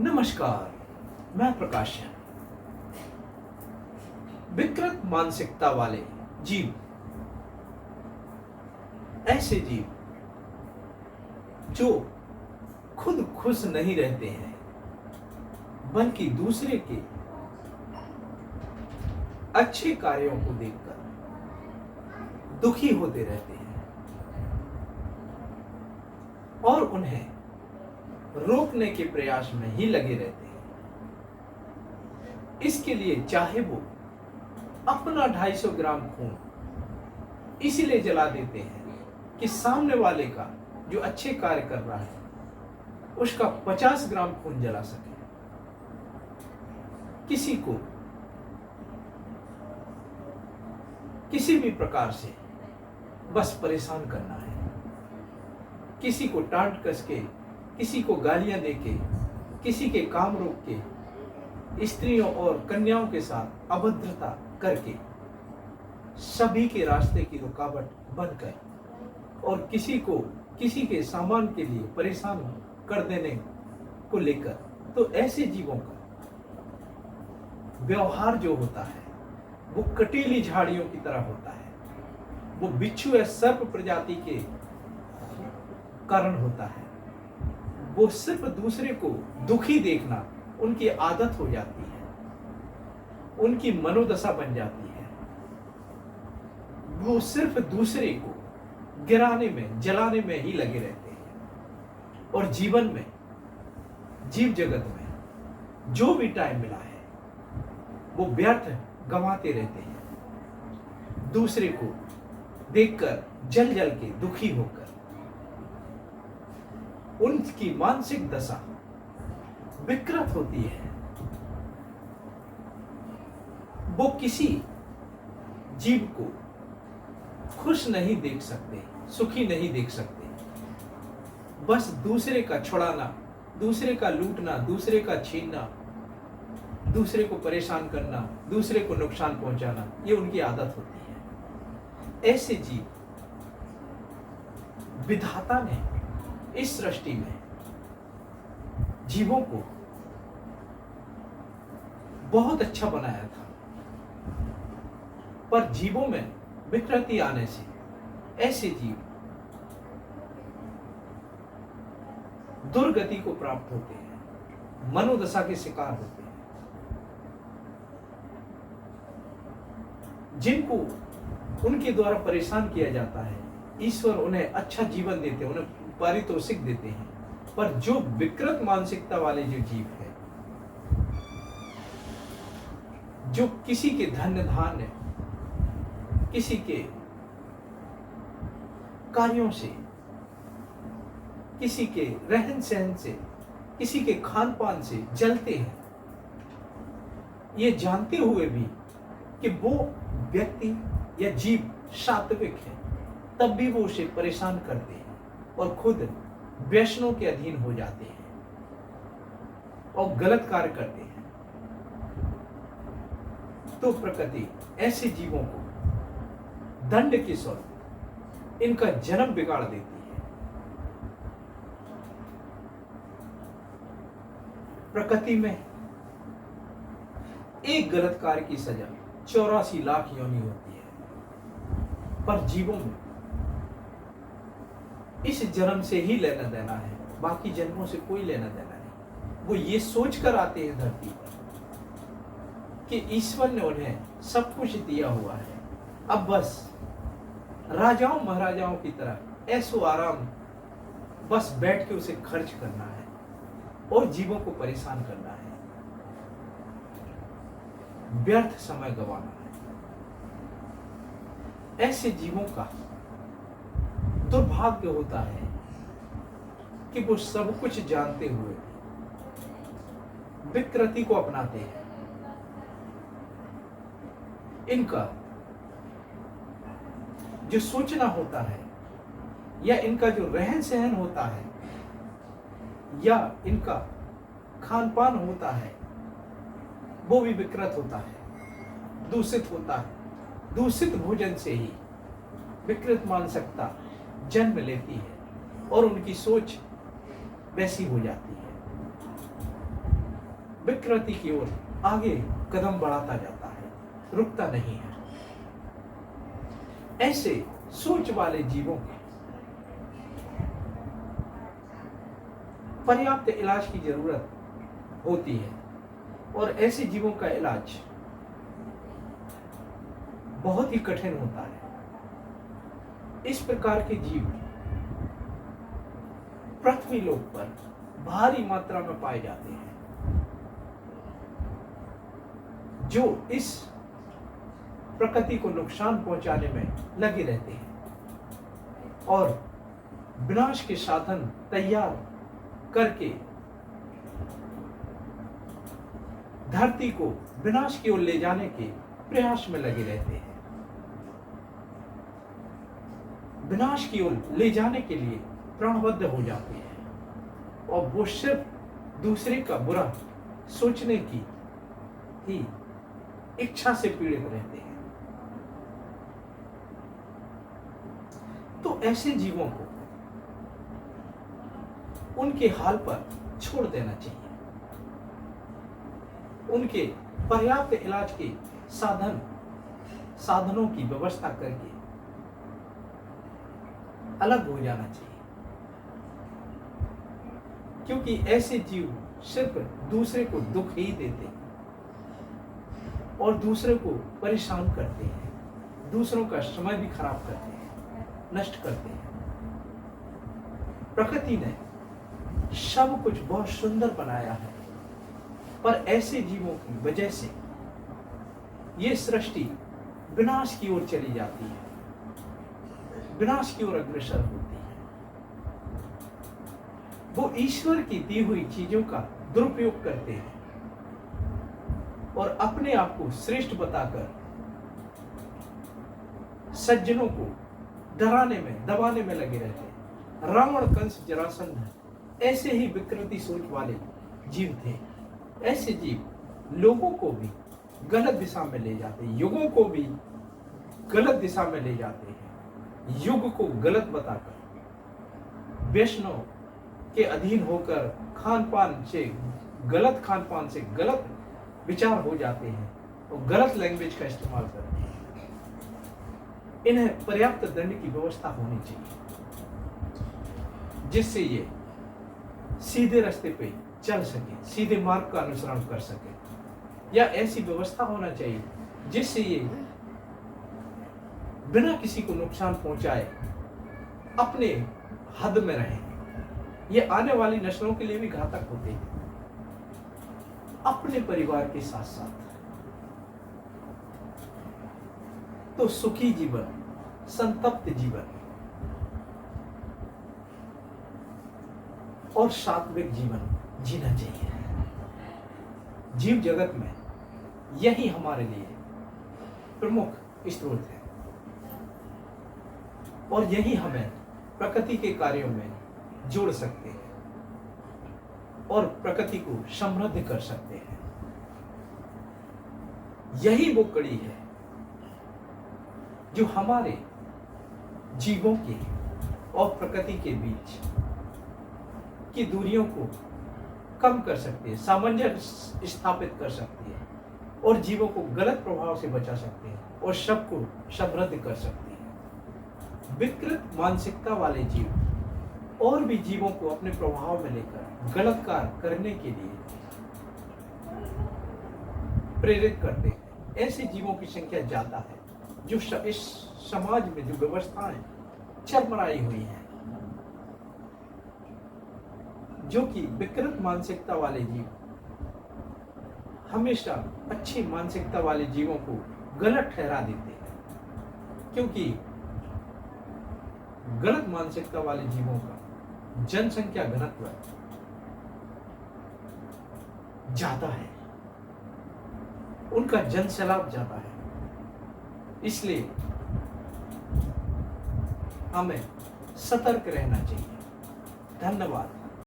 नमस्कार, मैं प्रकाश है। विकृत मानसिकता वाले जीव ऐसे जीव जो खुद खुश नहीं रहते हैं, बल्कि दूसरे के अच्छे कार्यों को देखकर दुखी होते रहते हैं और उन्हें रोकने के प्रयास में ही लगे रहते हैं। इसके लिए चाहे वो अपना 250 ग्राम खून इसीलिए जला देते हैं कि सामने वाले का जो अच्छे कार्य कर रहा है उसका 50 ग्राम खून जला सके। किसी को किसी भी प्रकार से बस परेशान करना है, किसी को डांट कस के, किसी को गालियां देके, किसी के काम रोक के, स्त्रियों और कन्याओं के साथ अभद्रता करके, सभी के रास्ते की रुकावट बनकर और किसी को किसी के सामान के लिए परेशान कर देने को लेकर, तो ऐसे जीवों का व्यवहार जो होता है वो कटीली झाड़ियों की तरह होता है। वो बिच्छू या सर्प प्रजाति के कारण होता है। वो सिर्फ दूसरे को दुखी देखना उनकी आदत हो जाती है, उनकी मनोदशा बन जाती है। वो सिर्फ दूसरे को गिराने में, जलाने में ही लगे रहते हैं और जीवन में, जीव जगत में जो भी टाइम मिला है वो व्यर्थ गंवाते रहते हैं, दूसरे को देखकर जल जल के दुखी होकर। उनकी मानसिक दशा विकृत होती है। वो किसी जीव को खुश नहीं देख सकते, सुखी नहीं देख सकते। बस दूसरे का छुड़ाना, दूसरे का लूटना, दूसरे का छीनना, दूसरे को परेशान करना, दूसरे को नुकसान पहुंचाना, ये उनकी आदत होती है। ऐसे जीव विधाता ने इस सृष्टि में जीवों को बहुत अच्छा बनाया था, पर जीवों में विकृति आने से ऐसे जीव दुर्गति को प्राप्त होते हैं, मनोदशा के शिकार होते हैं। जिनको उनके द्वारा परेशान किया जाता है, ईश्वर उन्हें अच्छा जीवन देते हैं, उन्हें पारितोषिक देते हैं। पर जो विकृत मानसिकता वाले जो जीव है, जो किसी के धन्य धान्य, किसी के कार्यों से, किसी के रहन सहन से, किसी के खान पान से जलते हैं, ये जानते हुए भी कि वो व्यक्ति या जीव सात्विक है, तब भी वो उसे परेशान करते हैं और खुद व्यसनों के अधीन हो जाते हैं और गलत कार्य करते हैं। तो प्रकृति ऐसे जीवों को दंड के स्वरूप इनका जन्म बिगाड़ देती है। प्रकृति में एक गलत कार्य की सजा 84 लाख योनि होती है, पर जीवों में इस जन्म से ही लेना देना है, बाकी जन्मों से कोई लेना देना नहीं। वो ये सोचकर आते हैं धरती पर कि ईश्वर ने उन्हें सब कुछ दिया हुआ है, अब बस राजाओं महाराजाओं की तरह ऐसो आराम बस बैठ के उसे खर्च करना है और जीवों को परेशान करना है, व्यर्थ समय गंवाना है। ऐसे जीवों का दुर्भाग्य होता है कि वो सब कुछ जानते हुए विकृति को अपनाते हैं। इनका जो सोचना होता है या इनका जो रहन सहन होता है या इनका खान पान होता है, वो भी विकृत होता है, दूषित होता है। दूषित भोजन से ही विकृत मानसिकता जन्म लेती है और उनकी सोच वैसी हो जाती है। विकृति की ओर आगे कदम बढ़ाता जाता है, रुकता नहीं है। ऐसे सोच वाले जीवों के पर्याप्त इलाज की जरूरत होती है और ऐसे जीवों का इलाज बहुत ही कठिन होता है। इस प्रकार के जीव पृथ्वी लोक पर भारी मात्रा में पाए जाते हैं, जो इस प्रकृति को नुकसान पहुंचाने में लगे रहते हैं और विनाश के साधन तैयार करके धरती को विनाश की ओर ले जाने के प्रयास में लगे रहते हैं। विनाश की ओर ले जाने के लिए प्रणबद्ध हो जाते हैं और वो सिर्फ दूसरे का बुरा सोचने की ही इच्छा से पीड़ित रहते हैं। तो ऐसे जीवों को उनके हाल पर छोड़ देना चाहिए। उनके पर्याप्त इलाज के साधनों की व्यवस्था करके अलग हो जाना चाहिए, क्योंकि ऐसे जीव सिर्फ दूसरे को दुख ही देते हैं और दूसरे को परेशान करते हैं, दूसरों का समय भी खराब करते हैं, नष्ट करते हैं। प्रकृति ने सब कुछ बहुत सुंदर बनाया है, पर ऐसे जीवों की वजह से ये सृष्टि विनाश की ओर चली जाती है, विनाश की ओर अग्रसर होती है। वो ईश्वर की दी हुई चीजों का दुरुपयोग करते हैं और अपने आप को श्रेष्ठ बताकर सज्जनों को डराने में, दबाने में लगे रहते हैं। रावण, कंस, जरासंध ऐसे ही विकृति सोच वाले जीव थे। ऐसे जीव लोगों को भी गलत दिशा में ले जाते हैं, युगों को भी गलत दिशा में ले जाते हैं। युग को गलत बताकर वैष्णव के अधीन होकर खान पान से गलत विचार हो जाते हैं और गलत लैंग्वेज का इस्तेमाल करते हैं। इन्हें पर्याप्त दंड की व्यवस्था होनी चाहिए, जिससे ये सीधे रास्ते पे चल सके, सीधे मार्ग का अनुसरण कर सके, या ऐसी व्यवस्था होना चाहिए जिससे ये बिना किसी को नुकसान पहुंचाए अपने हद में रहे। ये आने वाली नस्लों के लिए भी घातक होते हैं, अपने परिवार के साथ साथ। तो सुखी जीवन, संतप्त जीवन और सात्विक जीवन जीना चाहिए। जीव जगत में यही हमारे लिए प्रमुख स्रोत है और यही हमें प्रकृति के कार्यों में जोड़ सकते हैं और प्रकृति को समृद्ध कर सकते हैं। यही वो कड़ी है जो हमारे जीवों के और प्रकृति के बीच की दूरियों को कम कर सकती है, सामंजस्य स्थापित कर सकती है और जीवों को गलत प्रभाव से बचा सकती है और सबको समृद्ध कर सकती है। विकृत मानसिकता वाले जीव और भी जीवों को अपने प्रभाव में लेकर गलत कार्य करने के लिए प्रेरित करते हैं। ऐसे जीवों की संख्या ज्यादा है जो इस समाज में जो व्यवस्थाएं चरमराई हुई हैं, जो कि विकृत मानसिकता वाले जीव हमेशा अच्छी मानसिकता वाले जीवों को गलत ठहरा देते हैं, क्योंकि गलत मानसिकता वाले जीवों का जनसंख्या घनत्व ज्यादा है, उनका जनसैलाब ज्यादा है। इसलिए हमें सतर्क रहना चाहिए। धन्यवाद।